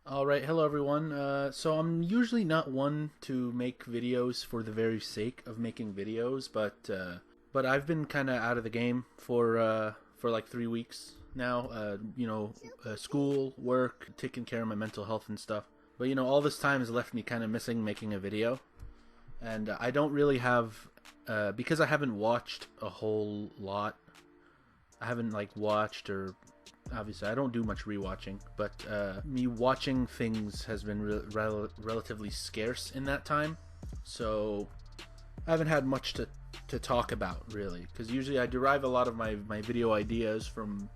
Alright, hello everyone. So I'm usually not one to make videos for the very sake of making videos, but I've been kind of out of the game for like 3 weeks now. School, work, taking care of my mental health and stuff. But all this time has left me kind of missing making a video, and I don't really have because I haven't watched a whole lot. I haven't like watched or obviously I don't do much rewatching, but me watching things has been relatively scarce in that time, so I haven't had much to talk about really, because usually I derive a lot of my video ideas from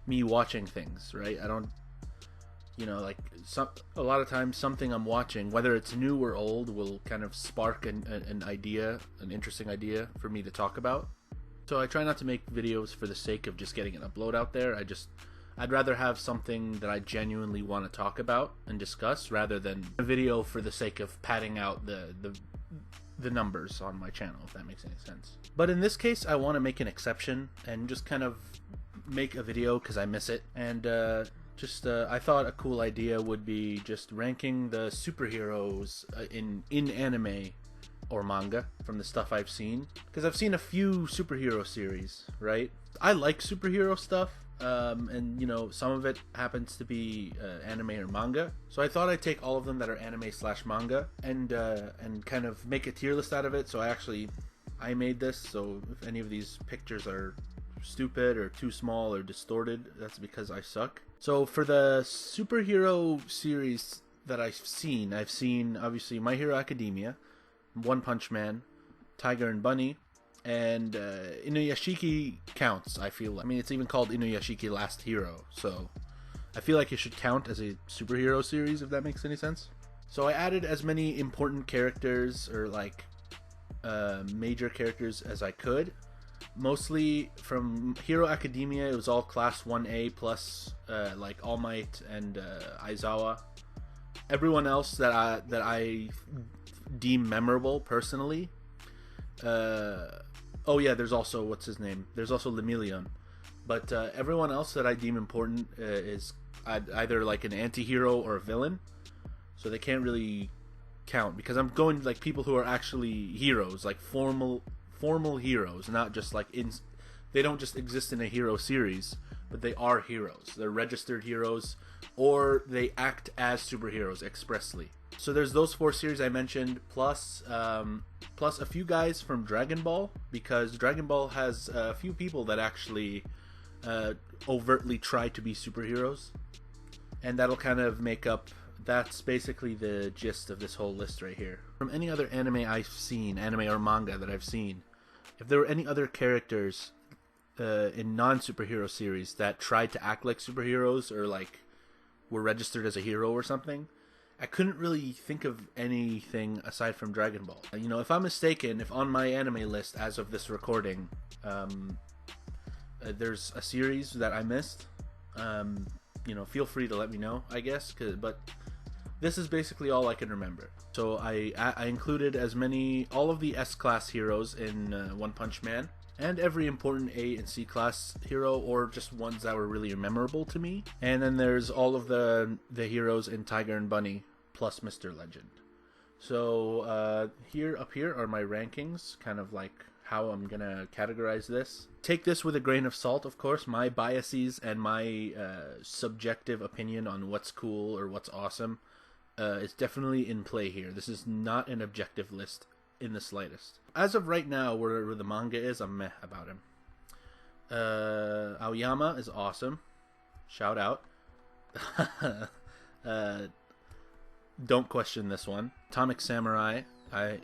me watching things, right? I don't, like a lot of times something I'm watching, whether it's new or old, will kind of spark an idea, an interesting idea for me to talk about. So I try not to make videos for the sake of just getting an upload out there. I'd rather have something that I genuinely want to talk about and discuss rather than a video for the sake of padding out the numbers on my channel, if that makes any sense. But in this case, I want to make an exception and just kind of make a video because I miss it. And I thought a cool idea would be just ranking the superheroes in anime or manga from the stuff I've seen, because I've seen a few superhero series, right? I like superhero stuff, and some of it happens to be anime or manga, so I thought I'd take all of them that are anime slash manga and kind of make a tier list out of it. So I made this, so if any of these pictures are stupid or too small or distorted, that's because I suck. So for the superhero series that I've seen obviously My Hero Academia, One Punch Man, Tiger and Bunny, and Inuyashiki counts. I mean, it's even called Inuyashiki Last Hero, so I feel like it should count as a superhero series, if that makes any sense. So I added as many important characters or like major characters as I could. Mostly from Hero Academia, it was all class 1A plus like All Might and Aizawa. Everyone else that I deem memorable personally. Oh yeah, there's also what's his name. There's also Lemillion, but everyone else that I deem important is either like an anti-hero or a villain, so they can't really count because I'm going like people who are actually heroes, like formal heroes, not just like they don't just exist in a hero series, but they are heroes. They're registered heroes, or they act as superheroes expressly. So there's those 4 series I mentioned, plus a few guys from Dragon Ball, because Dragon Ball has a few people that actually overtly try to be superheroes, and that'll kind of make up. That's basically the gist of this whole list right here. From any other anime I've seen, anime or manga that I've seen, if there were any other characters in non-superhero series that tried to act like superheroes or like were registered as a hero or something, I couldn't really think of anything aside from Dragon Ball. If I'm mistaken, if on my anime list as of this recording, there's a series that I missed, feel free to let me know, I guess, but this is basically all I can remember. So I included all of the S-class heroes in One Punch Man, and every important A and C class hero, or just ones that were really memorable to me. And then there's all of the heroes in Tiger and Bunny, plus Mr. Legend. So up here are my rankings, kind of like how I'm gonna categorize this. Take this with a grain of salt, of course. My biases and my subjective opinion on what's cool or what's awesome is definitely in play here. This is not an objective list in the slightest. As of right now, where the manga is, I'm meh about him. Aoyama is awesome. Shout out. Don't question this one. Atomic Samurai,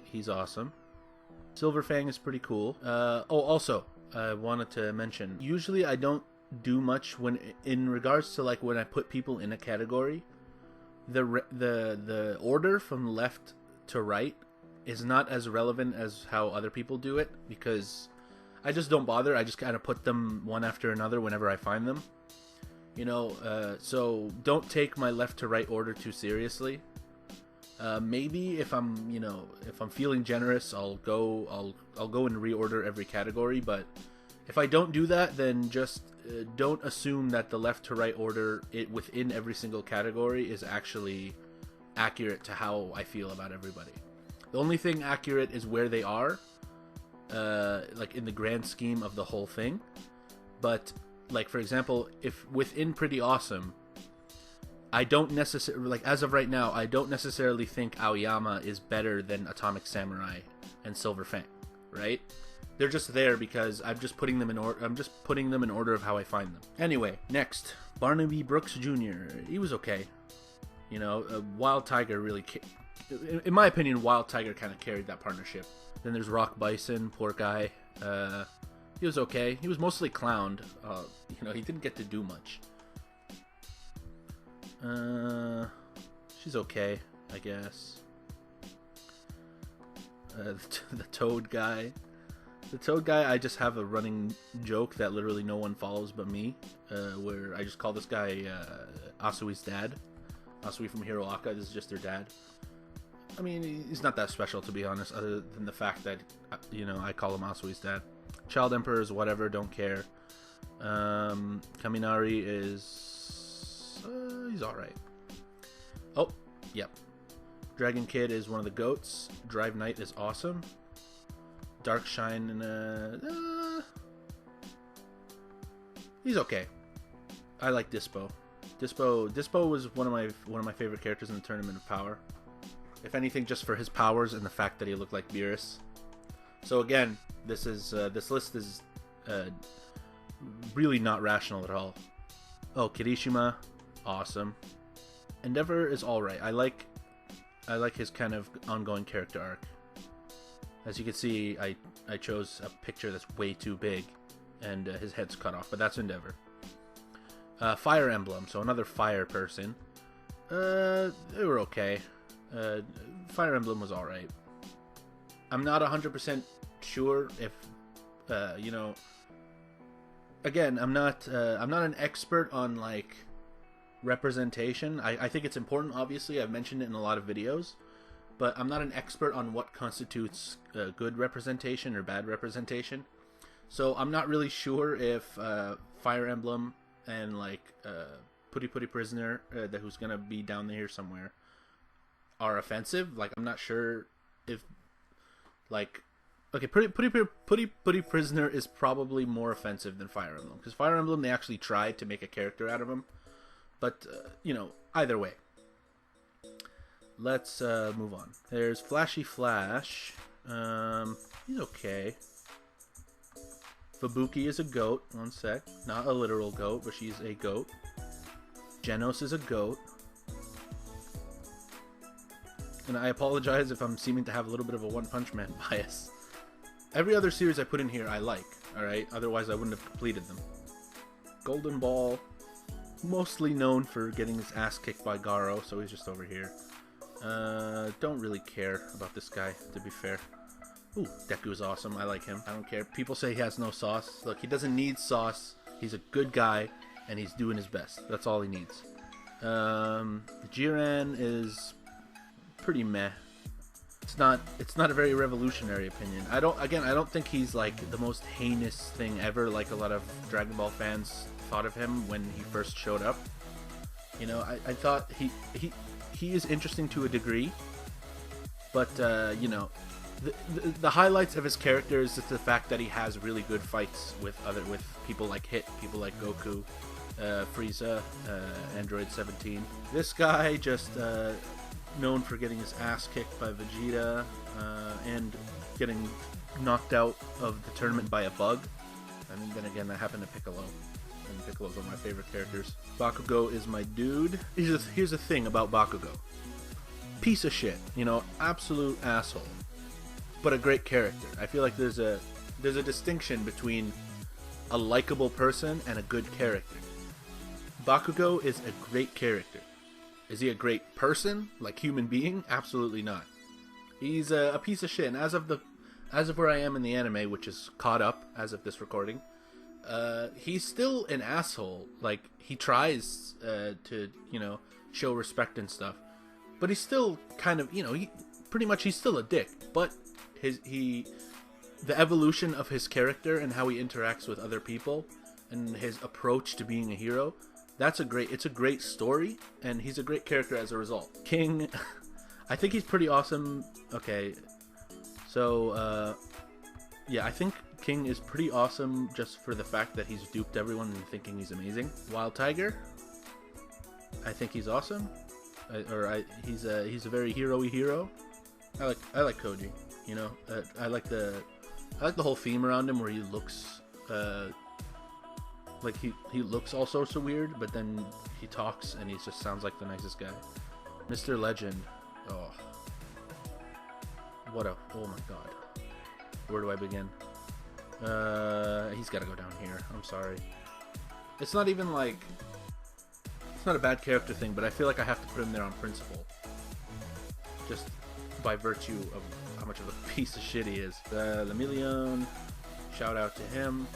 he's awesome. Silverfang is pretty cool. Also, I wanted to mention, usually I don't do much in regards to like when I put people in a category. The order from left to right is not as relevant as how other people do it, because I just don't bother. I just kind of put them one after another whenever I find them. So don't take my left to right order too seriously. Maybe if I'm feeling generous, I'll go and reorder every category, but if I don't do that, then just don't assume that the left to right order within every single category is actually accurate to how I feel about everybody. The only thing accurate is where they are, like in the grand scheme of the whole thing. But like, for example, if within Pretty Awesome, I don't necessarily, like, as of right now, I don't necessarily think Aoyama is better than Atomic Samurai and Silver Fang, right? They're just there because I'm just putting them in order. I'm just putting them in order of how I find them. Anyway, next, Barnaby Brooks Jr. He was okay. You know, Wild Tiger really, in my opinion, Wild Tiger kind of carried that partnership. Then there's Rock Bison, poor guy. He was okay. He was mostly clowned. You know, he didn't get to do much. She's okay, I guess. The Toad guy. The Toad guy, I just have a running joke that literally no one follows but me, where I just call this guy Asui's dad. Asui from Hero Aka, this is just their dad. I mean, he's not that special, to be honest, other than the fact that, you know, I call him Asui's dad. Child Emperors, whatever, don't care. Kaminari is... he's alright. Oh, yep. Dragon Kid is one of the goats. Drive Knight is awesome. Dark Shine, he's okay. I like Dispo. Dispo was one of my favorite characters in the Tournament of Power. If anything, just for his powers and the fact that he looked like Beerus. So again, this list is really not rational at all. Oh, Kirishima, awesome. Endeavor is alright. I like his kind of ongoing character arc. As you can see, I chose a picture that's way too big, and his head's cut off, but that's Endeavor. Fire Emblem, so another fire person. They were okay. Fire Emblem was alright. I'm not 100% sure if, you know... Again, I'm not an expert on, like, representation. I think it's important, obviously. I've mentioned it in a lot of videos. But I'm not an expert on what constitutes good representation or bad representation. So I'm not really sure if Fire Emblem and, like, Puri Puri Prisoner, who's going to be down here somewhere, are offensive. Like, I'm not sure if, like... Okay, Puri Prisoner is probably more offensive than Fire Emblem. Because Fire Emblem, they actually tried to make a character out of him. But, you know, either way. Let's move on. There's Flashy Flash. He's okay. Fubuki is a goat. One sec. Not a literal goat, but she's a goat. Genos is a goat. And I apologize if I'm seeming to have a little bit of a One Punch Man bias. Every other series I put in here I like, alright? Otherwise I wouldn't have completed them. Golden Ball. Mostly known for getting his ass kicked by Garo, so he's just over here. Don't really care about this guy, to be fair. Ooh, Deku is awesome. I like him. I don't care. People say he has no sauce. Look, he doesn't need sauce. He's a good guy, and he's doing his best. That's all he needs. Jiren is pretty meh. It's not a very revolutionary opinion. I don't think he's like the most heinous thing ever, like a lot of Dragon Ball fans thought of him when he first showed up. You know, I thought he is interesting to a degree, but you know, the highlights of his character is just the fact that he has really good fights with people like Hit, people like Goku, Frieza, Android 17. This guy just known for getting his ass kicked by Vegeta and getting knocked out of the tournament by a bug. And then again, that happened to Piccolo. And Piccolo's one of my favorite characters. Bakugo is my dude. Here's the thing about Bakugo. Piece of shit. You know, absolute asshole. But a great character. I feel like there's a distinction between a likable person and a good character. Bakugo is a great character. Is he a great person, like human being? Absolutely not. He's a piece of shit. And as of where I am in the anime, which is caught up as of this recording, he's still an asshole. Like, he tries to, you know, show respect and stuff, but he's still kind of, you know, he's still a dick. But the evolution of his character and how he interacts with other people and his approach to being a hero. It's a great story, and he's a great character as a result. King, I think he's pretty awesome. Okay, so yeah, I think King is pretty awesome just for the fact that he's duped everyone and thinking he's amazing. Wild Tiger, I think he's awesome. He's a very hero-y hero. I like Koji. You know, I like the whole theme around him where he looks like he looks all sorts of weird, but then he talks and he just sounds like the nicest guy. Mr. Legend. Oh my god. Where do I begin? He's got to go down here. I'm sorry. It's not even like, it's not a bad character thing, but I feel like I have to put him there on principle, just by virtue of how much of a piece of shit he is. Lemillion, shout out to him.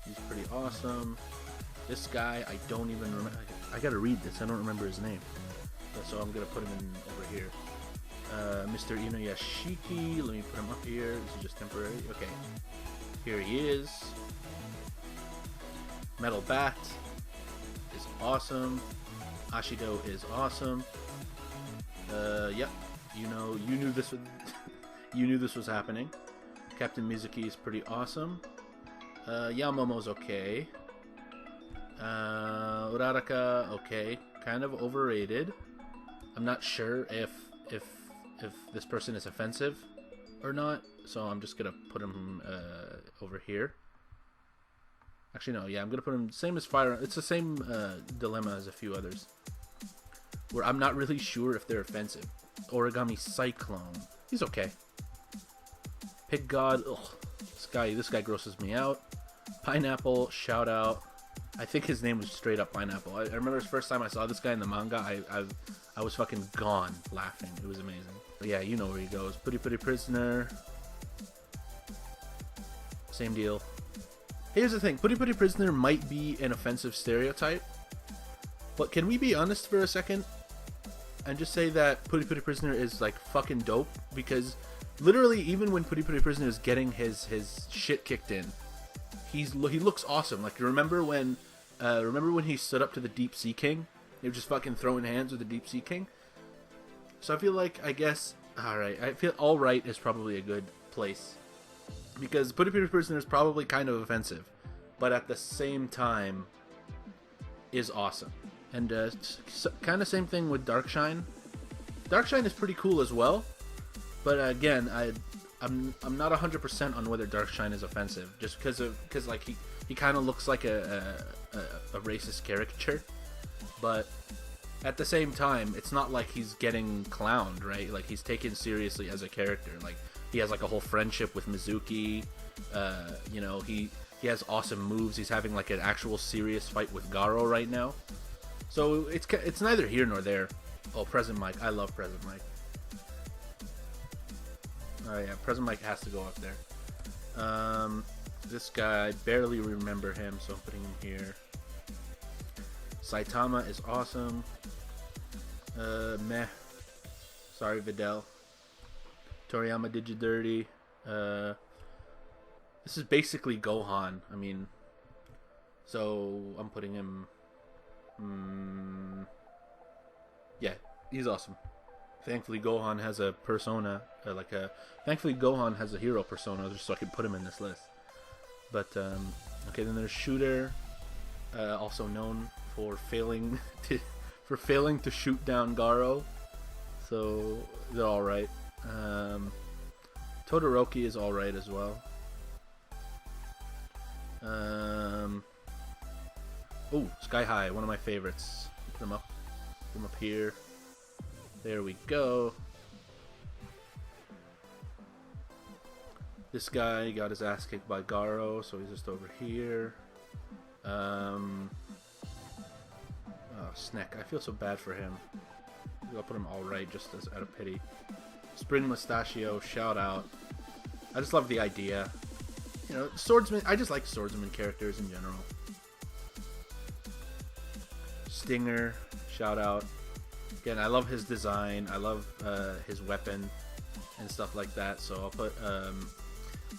He's pretty awesome. This guy, I don't even remember. I gotta read this. I don't remember his name, so I'm gonna put him in over here. Mr. Inuyashiki, let me put him up here. This is just temporary. Okay, here he is. Metal Bat is awesome. Ashido is awesome. Yep, you knew this would, you knew this was happening. Captain Mizuki is pretty awesome. Yamomo's okay. Uraraka, okay, kind of overrated. I'm not sure if this person is offensive or not, so I'm just gonna put him over here. Actually, no, yeah, I'm gonna put him same as Fire. It's the same dilemma as a few others, where I'm not really sure if they're offensive. Origami Cyclone, he's okay. Pig God, ugh, this guy grosses me out. Pineapple, shout out. I think his name was straight up Pineapple. I remember the first time I saw this guy in the manga, I was fucking gone laughing. It was amazing. But yeah, you know where he goes. Putty Putty Prisoner. Same deal. Here's the thing. Putty Putty Prisoner might be an offensive stereotype. But can we be honest for a second? And just say that Putty Putty Prisoner is like fucking dope? Because literally, even when Putty Putty Prisoner is getting his shit kicked in, he looks awesome. Like, remember when he stood up to the Deep Sea King? They were just fucking throwing hands with the Deep Sea King. So I feel like, I guess, alright, I feel alright is probably a good place. Because Putty Putty Prisoner is probably kind of offensive, but at the same time is awesome. And kind of same thing with Darkshine. Darkshine is pretty cool as well, but again, I'm not 100% on whether Darkshine is offensive, just because like he kind of looks like a racist caricature, but at the same time, it's not like he's getting clowned, right? Like, he's taken seriously as a character. Like, he has like a whole friendship with Mizuki. You know, he has awesome moves. He's having like an actual serious fight with Garo right now. So it's neither here nor there. Oh, Present Mike. I love Present Mike. Oh yeah, Present Mike has to go up there. This guy, I barely remember him, so I'm putting him here. Saitama is awesome. Meh. Sorry, Videl. Toriyama did you dirty. This is basically Gohan. I mean, so I'm putting him. Yeah, he's awesome. Thankfully, Gohan has a persona, thankfully Gohan has a hero persona, just so I can put him in this list. But okay, then there's Shooter, also known for failing to shoot down Garo. So they're all right. Todoroki is all right as well. Oh, Sky High, one of my favorites. Put him up here. There we go. This guy got his ass kicked by Garo, so he's just over here. Oh, Sneck. I feel so bad for him. I'll put him all right, just as out of pity. Spring Mustachio, shout out. I just love the idea. You know, swordsman. I just like swordsman characters in general. Stinger, shout out. Again, I love his design. I love his weapon and stuff like that. So I'll put.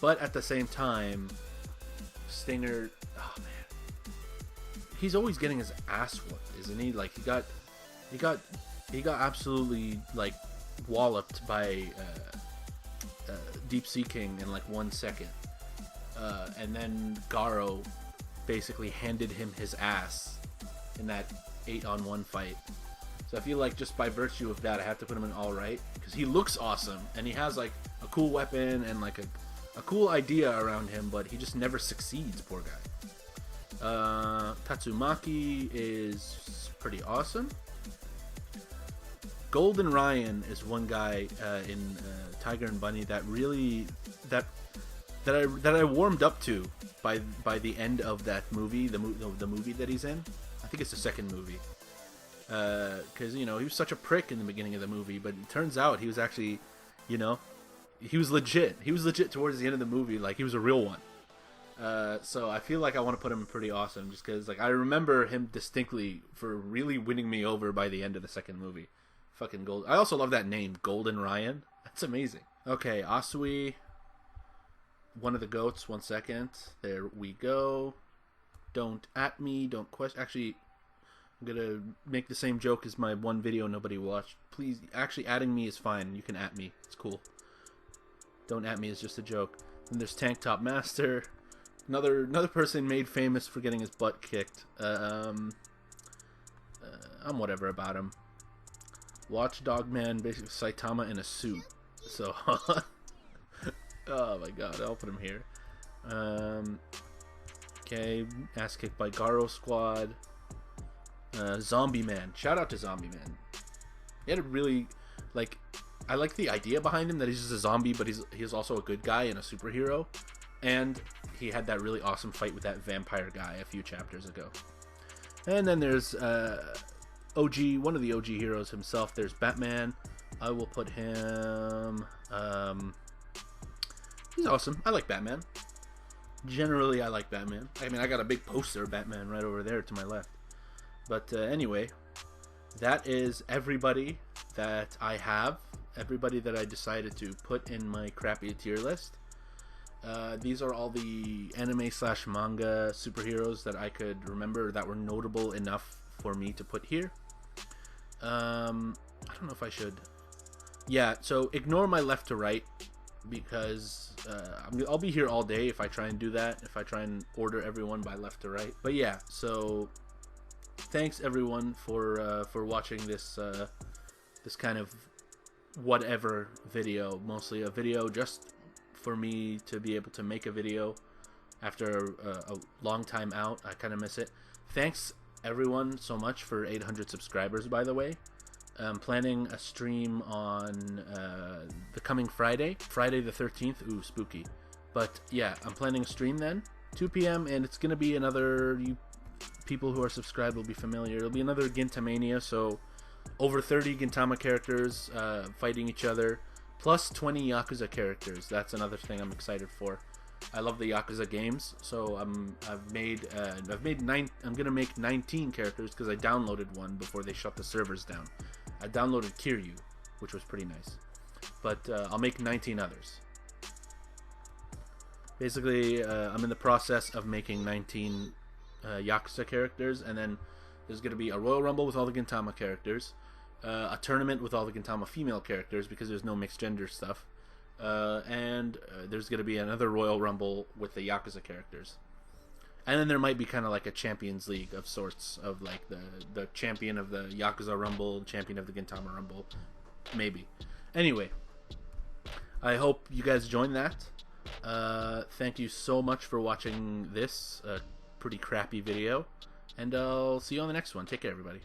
But at the same time, Stinger. Oh man, he's always getting his ass whooped, isn't he? Like he got absolutely like walloped by Deep Sea King in like 1 second, and then Garo basically handed him his ass in that 8-on-1 fight. So I feel like just by virtue of that, I have to put him in all right because he looks awesome and he has like a cool weapon and like a cool idea around him, but he just never succeeds. Poor guy. Tatsumaki is pretty awesome. Golden Ryan is one guy in Tiger and Bunny that really that I warmed up to by the end of that movie, the movie that he's in. I think it's the second movie. Because he was such a prick in the beginning of the movie, but it turns out he was actually, he was legit. He was legit towards the end of the movie, like he was a real one. So I feel like I want to put him in pretty awesome, just because like I remember him distinctly for really winning me over by the end of the second movie. Fucking gold. I also love that name, Golden Ryan. That's amazing. Okay, Asui, one of the goats. 1 second. There we go. Don't at me. Don't question. Actually, I'm gonna make the same joke as my one video nobody watched. Please, actually, adding me is fine. You can at me. It's cool. Don't at me is just a joke. And there's Tank Top Master, another person made famous for getting his butt kicked. I'm whatever about him. Watchdog Man, basically Saitama in a suit. So, oh my god, I'll put him here. Okay, ass kicked by Garo Squad. Zombie Man. Shout out to Zombie Man. He had a really, like, I like the idea behind him that he's just a zombie, but he's also a good guy and a superhero. And he had that really awesome fight with that vampire guy a few chapters ago. And then there's one of the OG heroes himself. There's Batman. I will put him. He's awesome. I like Batman. Generally, I like Batman. I mean, I got a big poster of Batman right over there to my left. But anyway, that is everybody that I have. Everybody that I decided to put in my crappy tier list. These are all the anime/manga superheroes that I could remember that were notable enough for me to put here. I don't know if I should. Yeah, so ignore my left to right because I'll be here all day if I try and do that. If I try and order everyone by left to right. But yeah, so thanks everyone for watching this this kind of whatever video. Mostly a video just for me to be able to make a video after a long time out. I kind of miss it. Thanks everyone so much for 800 subscribers, by the way. I'm planning a stream on the coming Friday the 13th. Ooh, spooky. But yeah, I'm planning a stream then, 2 p.m. and it's gonna be another, you people who are subscribed will be familiar, it'll be another Gintamania. So over 30 Gintama characters fighting each other, plus 20 Yakuza characters. That's another thing I'm excited for. I love the Yakuza games, so I've made I'm gonna make 19 characters because I downloaded one before they shut the servers down. I downloaded Kiryu, which was pretty nice, but I'll make 19 others. Basically, I'm in the process of making 19 Yakuza characters, and then there's gonna be a Royal Rumble with all the Gintama characters, a tournament with all the Gintama female characters because there's no mixed gender stuff. And there's going to be another Royal Rumble with the Yakuza characters. And then there might be kind of like a Champions League of sorts, of like the champion of the Yakuza Rumble, champion of the Gintama Rumble, maybe. Anyway, I hope you guys join that. Thank you so much for watching this pretty crappy video, and I'll see you on the next one. Take care, everybody.